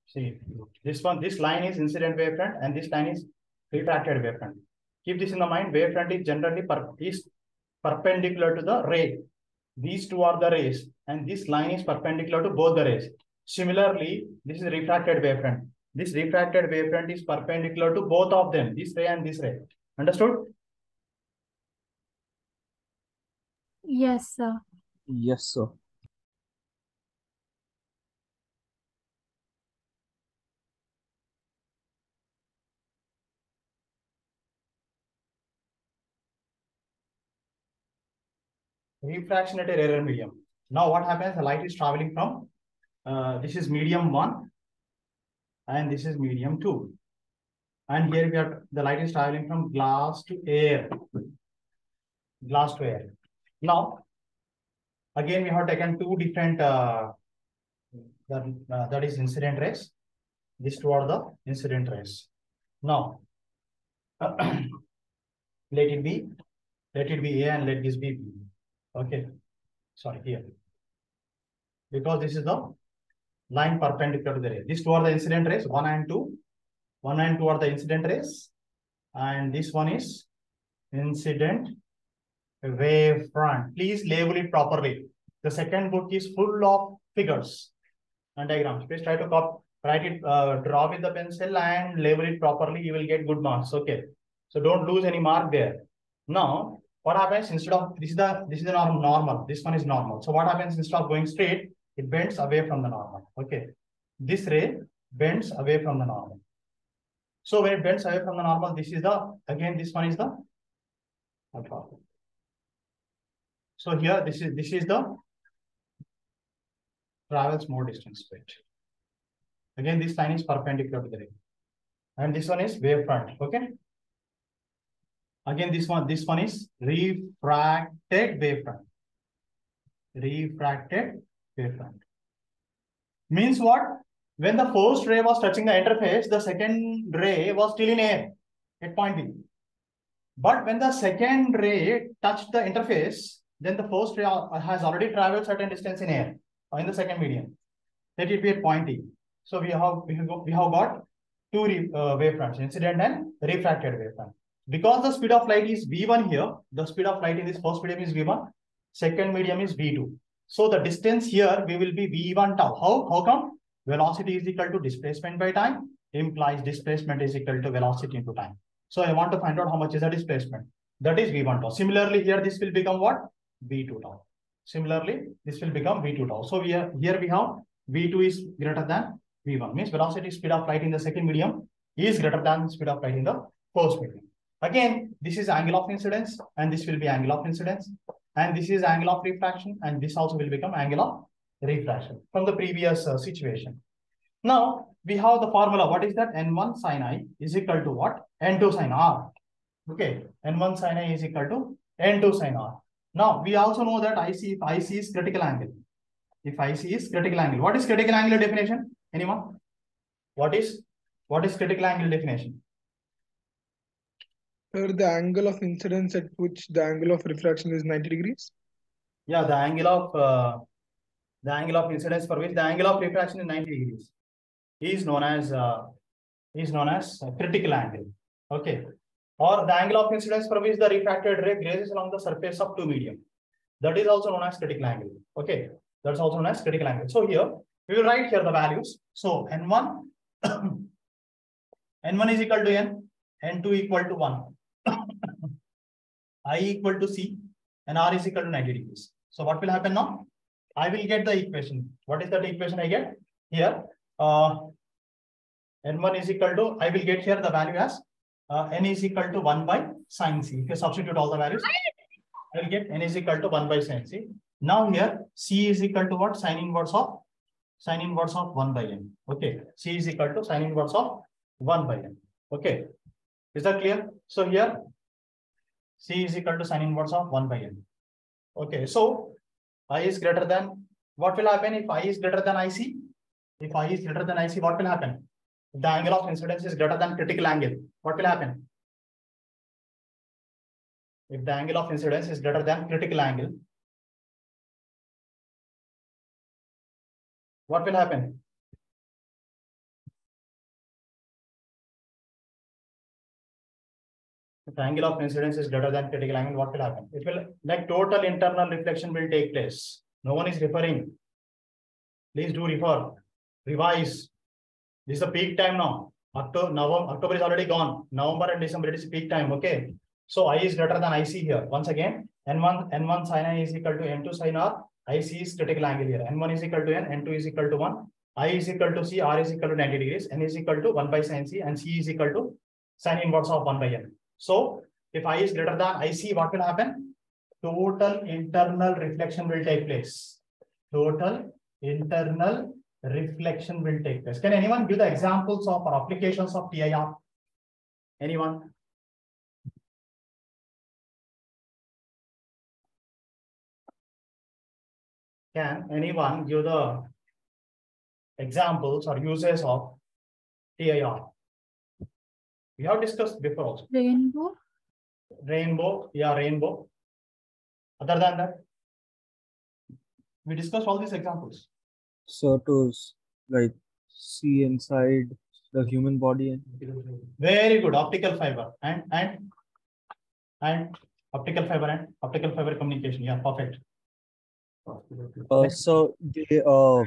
See, this line is incident wavefront and this line is refracted wavefront. Keep this in the mind. Wavefront is generally perpendicular to the ray. These two are the rays and this line is perpendicular to both the rays. Similarly, this is refracted wavefront. This refracted wavefront is perpendicular to both of them, this ray and this ray. Understood? Yes, sir. Yes, sir. Refraction at a rarer medium. Now what happens? The light is traveling from this is medium 1 and this is medium 2. And here we are, the light is traveling from glass to air. Glass to air. Now, again, we have taken two different, that is incident rays. These two are the incident rays. Now, let it be A and let this be B. Okay. Sorry, here. Because this is the line perpendicular to the ray. These two are the incident rays, 1 and 2. 1 and 2 are the incident rays. And this one is incident wavefront. Please label it properly. The second book is full of figures and diagrams. Please try to write it, draw with the pencil and label it properly. You will get good marks. Okay. So don't lose any mark there. Now, what happens instead of this is the normal. This one is normal. So what happens instead of going straight, it bends away from the normal. Okay. This ray bends away from the normal. So when it bends away from the normal, this is the again this one is the alpha. So here this is the travels more distance to it. Again, this line is perpendicular to the ray. And this one is wavefront. Okay. Again, this one is refracted wavefront. Refracted wavefront. Means what? When the first ray was touching the interface, the second ray was still in air at point B. But when the second ray touched the interface, then the first ray has already traveled certain distance in air or in the second medium. Let it be at point E. So we have got two wavefronts, incident and refracted wavefront. Because the speed of light is v1 here, the speed of light in this first medium is v1, second medium is v2. So the distance here we will be v1 tau. How come? Velocity is equal to displacement by time, implies displacement is equal to velocity into time. So I want to find out how much is the displacement. That is v1 tau. Similarly, here this will become what? v2 tau. Similarly, this will become v2 tau. So here we have v2 is greater than v1. Means velocity speed of light in the second medium is greater than speed of light in the first medium. Again, this is angle of incidence and this will be angle of incidence. And this is angle of refraction and this also will become angle of refraction from the previous situation. Now, we have the formula. What is that? N1 sin I is equal to what? N2 sin R. Okay. N1 sin I is equal to N2 sin R. Now, we also know that if IC is critical angle. If IC is critical angle. What is critical angle definition? Anyone? What is critical angle definition? The angle of incidence at which the angle of refraction is 90 degrees? Yeah, the angle of incidence for which the angle of refraction is 90 degrees is known as critical angle. Okay. Or the angle of incidence for which the refracted ray grazes along the surface of two medium. That is also known as critical angle. Okay. That's also known as critical angle. So here we will write here the values. So N1 N1 is equal to N, N2 equal to 1. I equal to C and R is equal to 90 degrees. So what will happen now? I will get the equation. What is that equation I get? Here, N1 is equal to, I will get here the value as N is equal to 1 by sin C. If you substitute all the values, I will get N is equal to 1 by sin C. Now here, C is equal to what? Sin inverse of 1 by N. Okay. C is equal to sin inverse of 1 by N. Okay. Is that clear? So here, C is equal to sin inverse of 1 by N. Okay. So I is greater than, what will happen if I is greater than IC? If I is greater than IC, what will happen? If the angle of incidence is greater than critical angle, what will happen? If the angle of incidence is greater than critical angle, what will happen? If the angle of incidence is greater than critical angle, what will happen? It will, like, total internal reflection will take place. No one is referring. Please do refer, revise. This is the peak time now. October is already gone. November and December, it is peak time. Okay. So I is greater than IC here. Once again, N1 sin I is equal to N2 sin R. IC is critical angle here. N1 is equal to N, N2 is equal to 1. I is equal to C, R is equal to 90 degrees. N is equal to 1 by sin C, and C is equal to sin inverse of 1 by N. So if I is greater than IC, what will happen? Total internal reflection will take place. Total internal reflection will take place. Can anyone give the examples of or applications of TIR? Anyone? Can anyone give the examples or uses of TIR? We have discussed before also. Rainbow. Rainbow, yeah, rainbow. Other than that, we discussed all these examples. So to like see inside the human body. Very good. Optical fiber and optical fiber and optical fiber communication. Yeah, perfect. So they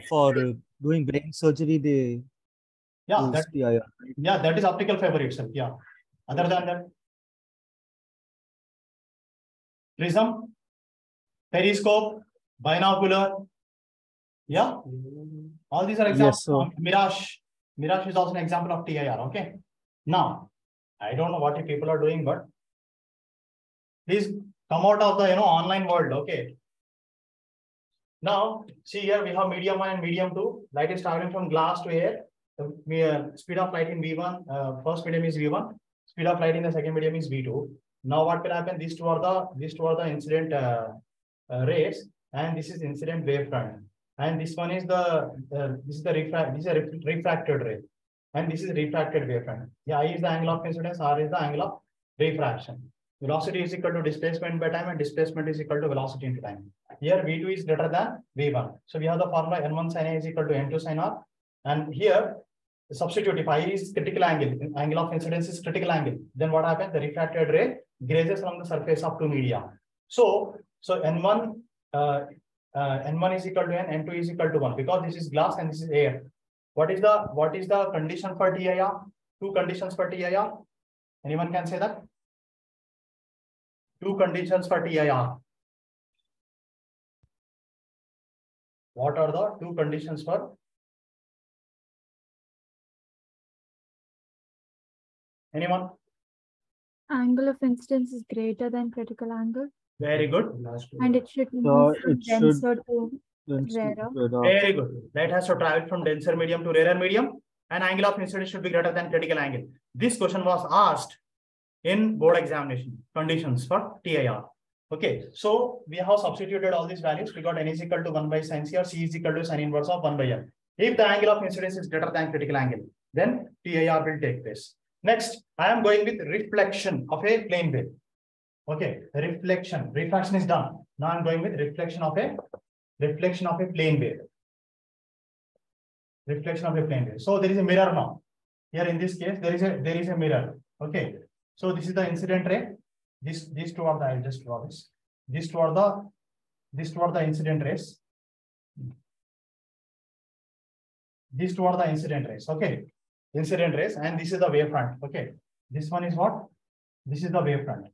for doing brain surgery they use TIR. Yeah, that is optical fiber itself. Yeah. Other than that, prism, periscope, binocular. Yeah. All these are examples. Yes, Mirage is also an example of TIR. Okay. Now, I don't know what you people are doing, but please come out of the online world. Okay. Now, see here we have medium 1 and medium 2. Light is traveling from glass to air. The speed of light in V1, first medium is V1. Speed of light in the second medium is V2. Now, what will happen? These two are the incident rays, and this is incident wavefront. And this one is refracted ray, and this is refracted wavefront. Yeah, I is the angle of incidence, R is the angle of refraction. Velocity is equal to displacement by time, and displacement is equal to velocity into time. Here V2 is greater than V1. So we have the formula N1 sin A is equal to N2 sin R. And here, substitute if I is critical angle of incidence is critical angle, then what happens? The refracted ray grazes from the surface of two media. So N1 is equal to N, N2 is equal to 1, because this is glass and this is air. What is the condition for TIR? Two conditions for TIR. Anyone can say that? Two conditions for TIR. What are the two conditions for? Anyone? Angle of incidence is greater than critical angle. Very good. And it should move from it should denser to rarer. Very good. Light has to travel from denser medium to rarer medium, and angle of incidence should be greater than critical angle. This question was asked in board examination. Conditions for TIR. Okay, so we have substituted all these values. We got N is equal to 1 by sin C, or C is equal to sin inverse of 1 by N. If the angle of incidence is greater than critical angle, then TIR will take place. Next, I am going with reflection of a plane wave. Okay, refraction is done. Now I'm going with reflection of a plane wave. Reflection of a plane wave. So there is a mirror now. Here in this case, there is a mirror. Okay. So this is the incident ray. These two are the, I'll just draw this. These two are the incident rays. These two are the incident rays. Okay. Incident rays, and this is the wavefront. Okay. This one is what? This is the wavefront,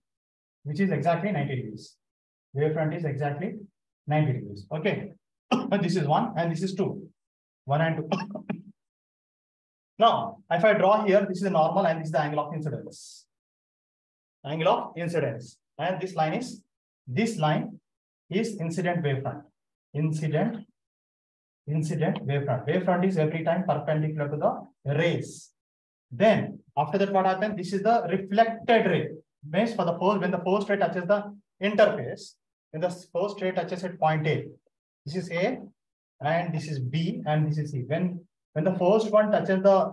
which is exactly 90 degrees. Wavefront is exactly 90 degrees. Okay. This is 1 and this is 2. 1 and 2. Now, if I draw here, this is the normal and this is the angle of incidence. Angle of incidence. And this line is incident wavefront. Incident wavefront. Wavefront is every time perpendicular to the rays. Then after that, what happens? This is the reflected ray. Means for the when the first ray touches the interface, when the first ray touches at point A, this is A, and this is B, and this is C. When the first one touches the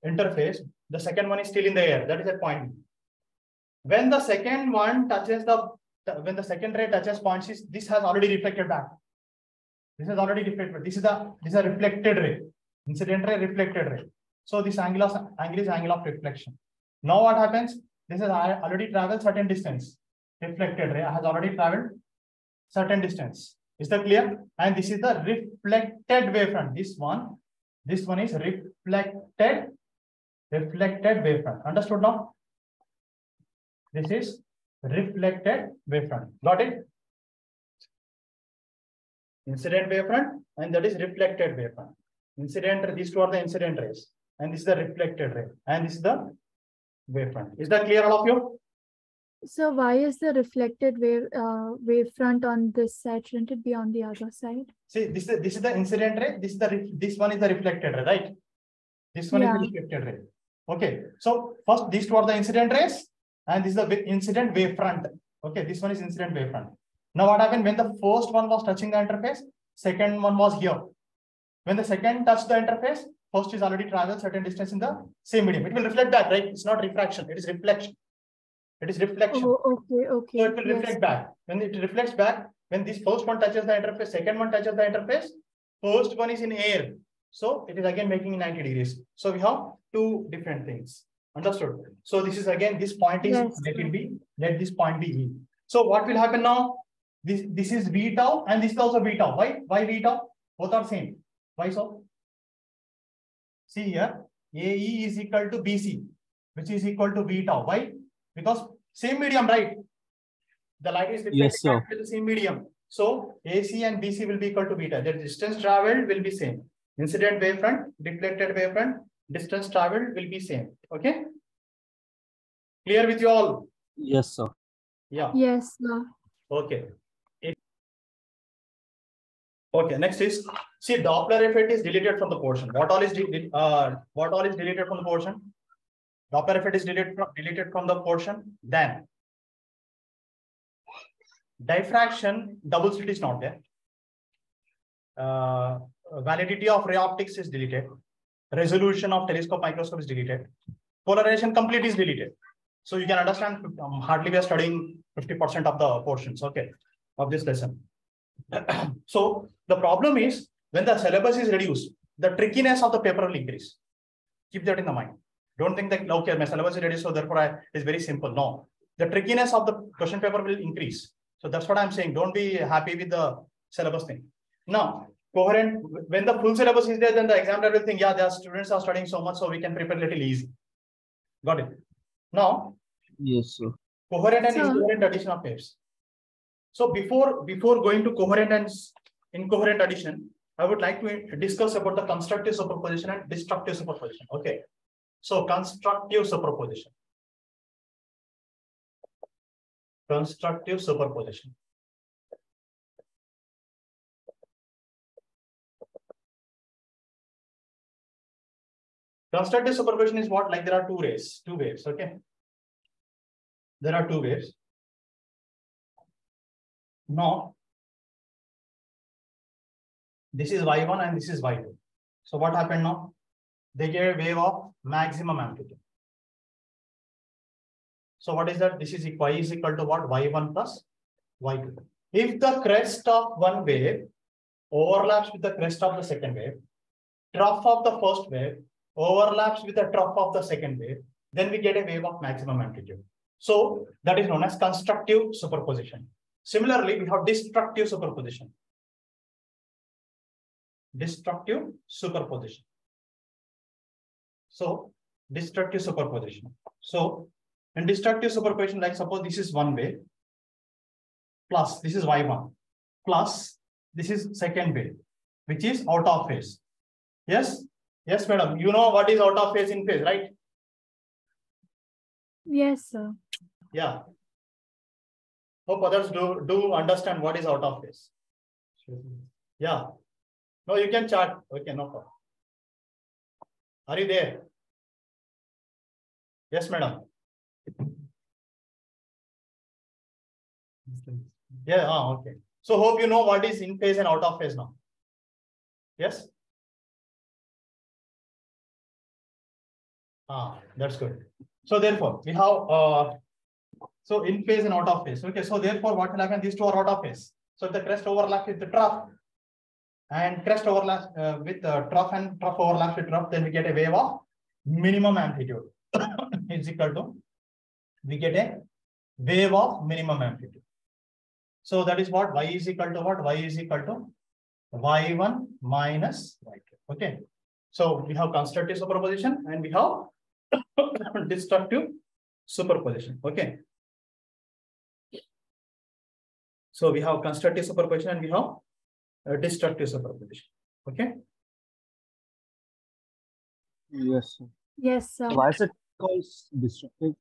interface, the second one is still in the air. That is at point B. When the second one touches when the second ray touches point C, this has already reflected back. This is already reflected. This is a reflected ray. Incident ray, reflected ray. So this angle is angle of reflection. Now what happens? This has already traveled certain distance. Reflected ray has already traveled certain distance. Is that clear? And this is the reflected wavefront. This one is reflected wavefront. Understood now? This is reflected wavefront. Got it? Incident wavefront, and that is reflected wavefront. Incident, these two are the incident rays, and this is the reflected ray, and this is the wavefront. Is that clear, all of you? So why is the reflected wavefront on this side? Shouldn't it be on the other side? See, this is the incident ray. This one is the reflected ray, right? This one is the reflected ray. Okay. So first, these two are the incident rays, and this is the incident wavefront. Okay, this one is incident wavefront. Now what happened when the first one was touching the interface? Second one was here. When the second touched the interface, first is already traveled certain distance in the same medium. It will reflect back, right? It's not refraction. It is reflection. It is reflection. Oh, okay. So it will reflect back. When it reflects back, when this first one touches the interface, second one touches the interface, first one is in air. So it is again making 90 degrees. So we have two different things. Understood? So this is again, this point is, let this point be E. So what will happen now? This is V tau and this is also V tau. Why V tau? Both are same. Why so? See here, AE is equal to BC, which is equal to V tau. Why? Because same medium, right? The light is reflected with the same medium. So AC and BC will be equal to beta. The distance traveled will be same. Incident wavefront, reflected wavefront, distance traveled will be same. Okay? Clear with you all? Yes, sir. Yeah. Yes, sir. Okay. Okay, next is, see, Doppler effect is deleted from the portion. What all is deleted from the portion? Doppler effect is deleted from the portion. Then diffraction, double slit is not there. Validity of ray optics is deleted. Resolution of telescope microscope is deleted. Polarization complete is deleted. So you can understand, hardly we are studying 50% of the portions, okay, of this lesson. So the problem is when the syllabus is reduced, the trickiness of the paper will increase. Keep that in the mind. Don't think that, okay, my syllabus is reduced, so therefore it's very simple. No, the trickiness of the question paper will increase. So that's what I'm saying. Don't be happy with the syllabus thing. Now, coherent, when the full syllabus is there, then the examiner will think, yeah, the students are studying so much, so we can prepare a little easy. Got it? Now, yes, sir. Coherent and incoherent addition of waves. So before going to coherent and incoherent addition, I would like to discuss about the constructive superposition and destructive superposition. Okay. So constructive superposition. Constructive superposition. Constructive superposition is what? Like there are two waves. Okay. There are two waves. Now, this is Y1 and this is Y2. So what happened now? They gave a wave of maximum amplitude. So what is that? This is Y is equal to what? Y1 plus Y2. If the crest of one wave overlaps with the crest of the second wave, trough of the first wave overlaps with the trough of the second wave, then we get a wave of maximum amplitude. So that is known as constructive superposition. Similarly, we have destructive superposition. Destructive superposition. So destructive superposition. So in destructive superposition, like suppose this is one wave plus this is Y1 plus this is second wave, which is out of phase. Yes? Yes, madam. You know what is out of phase in phase, right? Yes, sir. Yeah. Hope others do understand what is out of phase. Yeah. No, you can chat. Okay, no problem. Are you there? Yes, madam. Yeah, okay. So hope you know what is in phase and out of phase now. Yes? That's good. So therefore, we have so in phase and out of phase. Okay, so therefore, what will happen? These two are out of phase. So if the crest overlaps with the trough, and crest overlaps with trough and trough overlaps with trough, then we get a wave of minimum amplitude is equal to, we get a wave of minimum amplitude. So that is what y is equal to what? Y is equal to y1 minus y2. Okay. So we have constructive superposition and we have destructive superposition. Okay. So we have constructive superposition and we have destructive superposition. Okay. Yes, sir. Yes, sir. Why is it called destructive?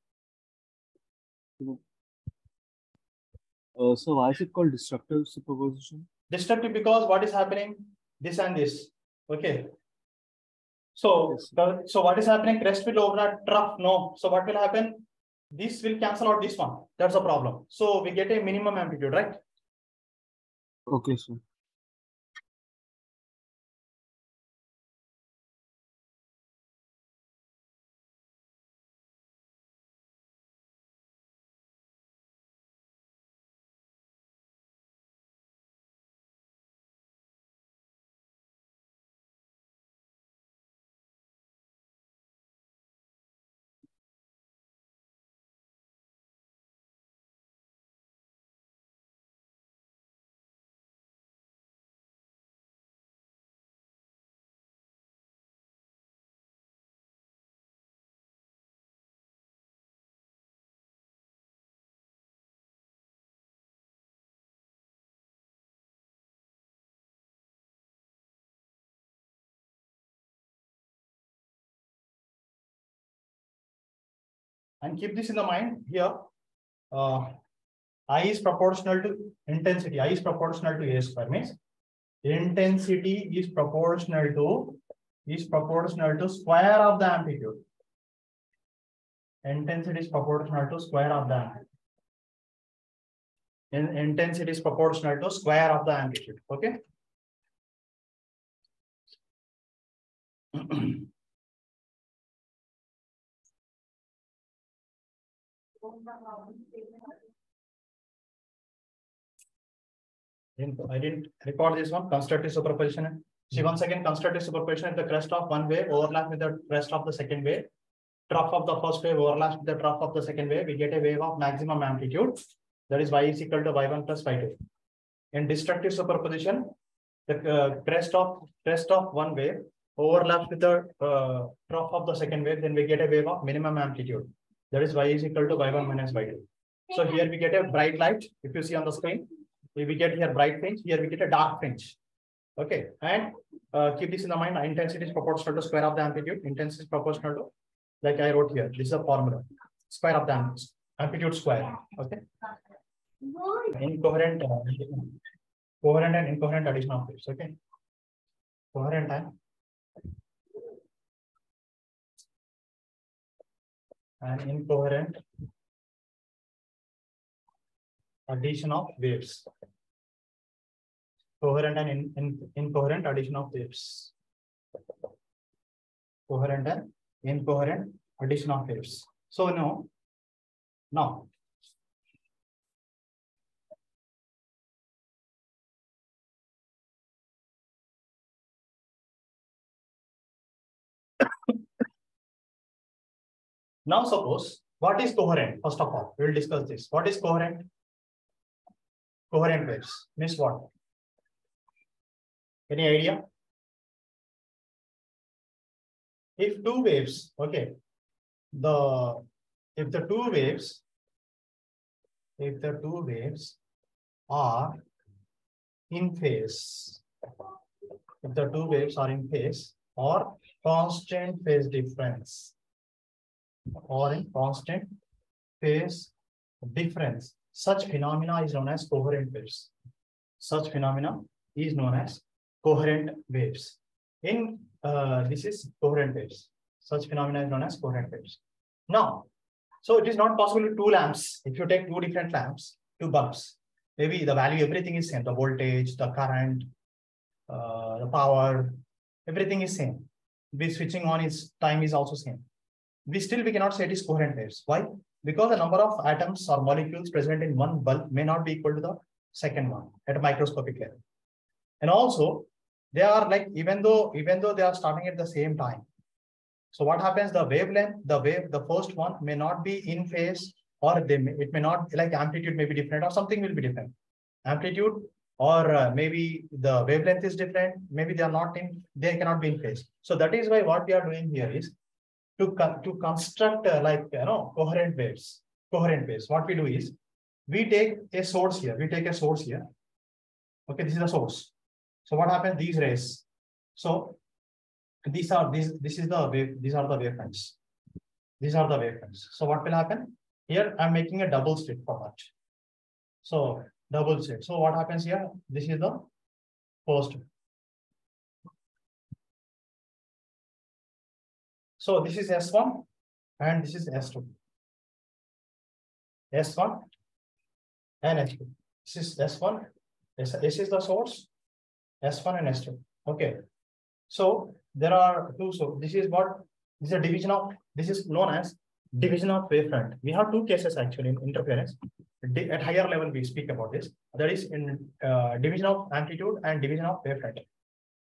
So why is it called destructive superposition? Destructive because what is happening? This and this. Okay. So, Yes. so what is happening? Crest will overlap trough. No. So what will happen? This will cancel out this one. That's a problem. So we get a minimum amplitude, right? Okay, sir. And keep this in the mind here. I is proportional to intensity. I is proportional to A square, means intensity is proportional to square of the amplitude. Intensity is proportional to square of the amplitude. Intensity is proportional to square of the amplitude. Okay. I didn't record this one. Constructive superposition. See, once again, constructive superposition, if the crest of one wave overlaps with the crest of the second wave, trough of the first wave overlaps with the trough of the second wave, we get a wave of maximum amplitude. That is y is equal to y1 plus y2. In destructive superposition, the crest of one wave overlaps with the trough of the second wave, then we get a wave of minimum amplitude. That is y is equal to y1 minus y2. So here we get a bright light. If you see on the screen, we get here bright fringe. Here we get a dark fringe. Okay, and keep this in the mind. Intensity is proportional to square of the amplitude. Intensity is proportional to, like I wrote here. This is a formula. Square of the amplitude square. Okay. Incoherent, coherent and incoherent addition of waves. Okay. Coherent and incoherent addition of waves. Coherent and incoherent addition of waves. Coherent and incoherent addition of waves. So now suppose, what is coherent? First of all, we will discuss this. What is coherent? Coherent waves means what? Any idea? If two waves, okay, if the two waves are in phase, if the two waves are in phase or constant phase difference, such phenomena is known as coherent waves. Such phenomena is known as coherent waves. This is coherent waves. Such phenomena is known as coherent waves. Now, so it is not possible with two lamps. If you take two different lamps, two bulbs, maybe the value, everything is same. The voltage, the current, the power, everything is same. The switching on is time is also same. We cannot say it is coherent waves. Why? Because the number of atoms or molecules present in one bulb may not be equal to the second one at a microscopic level. And also, they are like, even though they are starting at the same time. So what happens? The wavelength, the first one may not be in phase, or it may not, like amplitude may be different, or something will be different. Amplitude, or maybe the wavelength is different. Maybe they cannot be in phase. So that is why what we are doing here is to construct coherent waves. What we do is we take a source here. Okay, this is the source. So what happens? These rays. So these are the wavefronts. So what will happen? Here I'm making a double slit for that. So double slit. So what happens here? This is the first. So this is S1 and this is S2. S1 and S2. This is S1. This is the source. S1 and S2. Okay. So there are two. So this is a division of. This is known as division of wavefront. We have two cases actually in interference. At higher level, we speak about this. That is in division of amplitude and division of wavefront.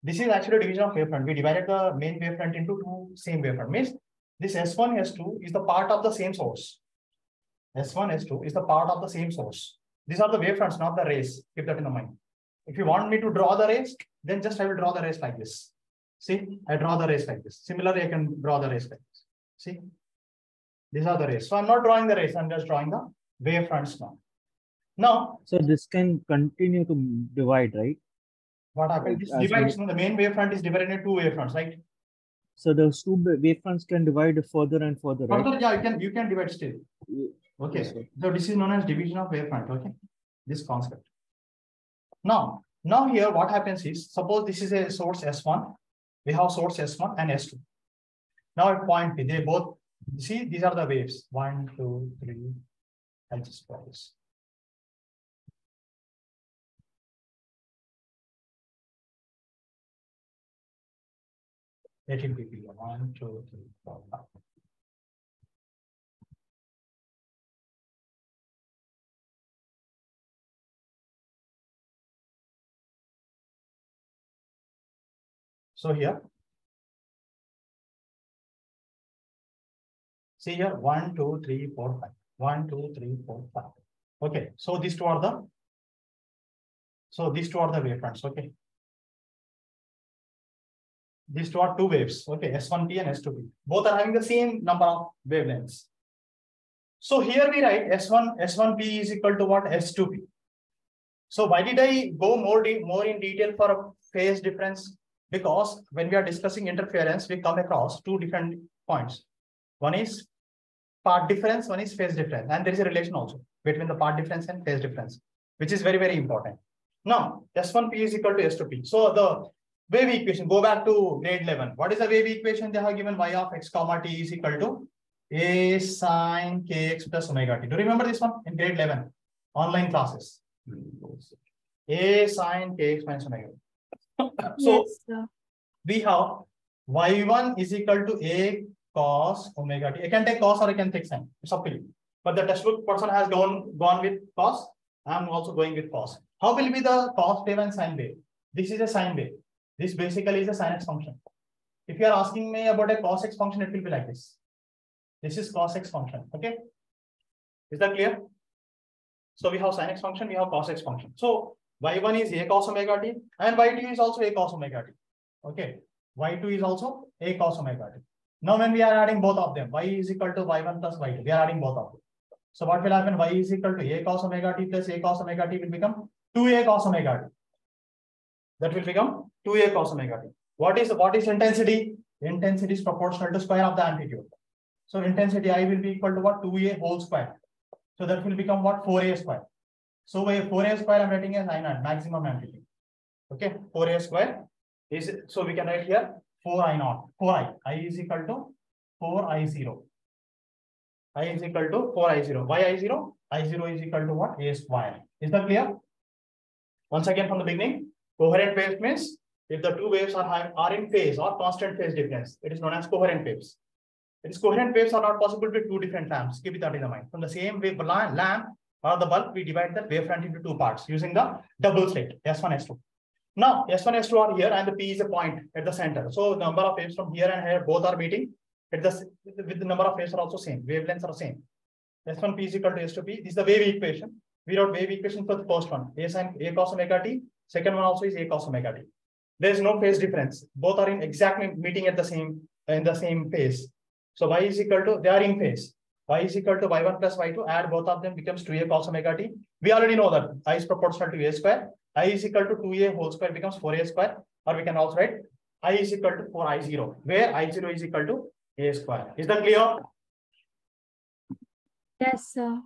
This is actually division of wavefront. We divided the main wavefront into two same wavefront. Means this S1, S2 is the part of the same source. S1, S2 is the part of the same source. These are the wavefronts, not the rays. Keep that in the mind. If you want me to draw the rays, then just I will draw the rays like this. See, I draw the rays like this. Similarly, I can draw the rays like this. See, these are the rays. So I'm not drawing the rays. I'm just drawing the wavefronts now. So this can continue to divide, right? What happens? This divides. The main wavefront is divided into two wavefronts, right? So those two wavefronts can divide further and further, right? Further, yeah, you can divide still. Okay. Yes, So this is known as division of wavefront. Okay, this concept. Now here what happens is, suppose this is a source S1. We have source S1 and S2. Now at point P, they both, see, these are the waves. 1, 2, 3. I'll just draw this. Let it be 1, 2, 3, 4, 5. So here, see here, 1, 2, 3, 4, 5. 1, 2, 3, 4, 5. Okay, so these two are the wavefronts. Okay, these two are two waves. Okay, S1P and S2P. Both are having the same number of wavelengths. So here we write S1P is equal to what? S2P. So why did I go more in detail for a phase difference? Because when we are discussing interference, we come across two different points. One is part difference, one is phase difference. And there is a relation also between the part difference and phase difference, which is very, very important. Now, S1P is equal to S2P. So the wave equation, go back to grade 11. What is the wave equation? They have given y of x comma t is equal to a sine kx plus omega t. Do you remember this one in grade 11? Online classes. A sine kx minus omega t. So yes, we have y1 is equal to a cos omega t. I can take cos or I can take sine. It's up to you. But the textbook person has gone with cos. I'm also going with cos. How will be the cos wave and sine wave? This is a sine wave. This basically is a sin x function. If you are asking me about a cos x function, it will be like this. This is cos x function. Okay. Is that clear? So we have sin x function, we have cos x function. So y1 is a cos omega t and y2 is also a cos omega t. Okay. Y2 is also a cos omega t. Now when we are adding both of them, y is equal to y1 plus y2. We are adding both of them. So what will happen? Y is equal to a cos omega t plus a cos omega t will become 2a cos omega t. That will become 2a cos omega t. What is intensity? Intensity is proportional to square of the amplitude. So intensity I will be equal to what? 2a whole square. So that will become what? 4a square. So a 4a square I'm writing as I naught, maximum amplitude. Okay, 4a square is, so we can write here 4i naught. 4i. I is equal to 4i0. I is equal to 4i0. Why i0? I0 is equal to what? A square. Is that clear? Once again from the beginning, coherent waves means if the two waves are in phase or constant phase difference, it is known as coherent waves. It is coherent waves are not possible with two different lamps. Keep that in the mind. From the same wave lamp or the bulb, we divide that wavefront into two parts using the double slit, S1, S2. Now S1, S2 are here, and the P is a point at the center. So the number of waves from here and here both are meeting. With the number of waves are also same. Wavelengths are same. S1P is equal to S2P. This is the wave equation. We wrote wave equation for the first one. A cos omega t. Second one also is A cos omega t. There is no phase difference. Both are in exactly meeting at the same phase. So y is equal to, they are in phase. Y is equal to y1 plus y2. Add both of them becomes 2A cos omega t. We already know that I is proportional to A square. I is equal to 2A whole square becomes 4A square. Or we can also write I is equal to 4I0, where I0 is equal to A square. Is that clear? Yes, sir.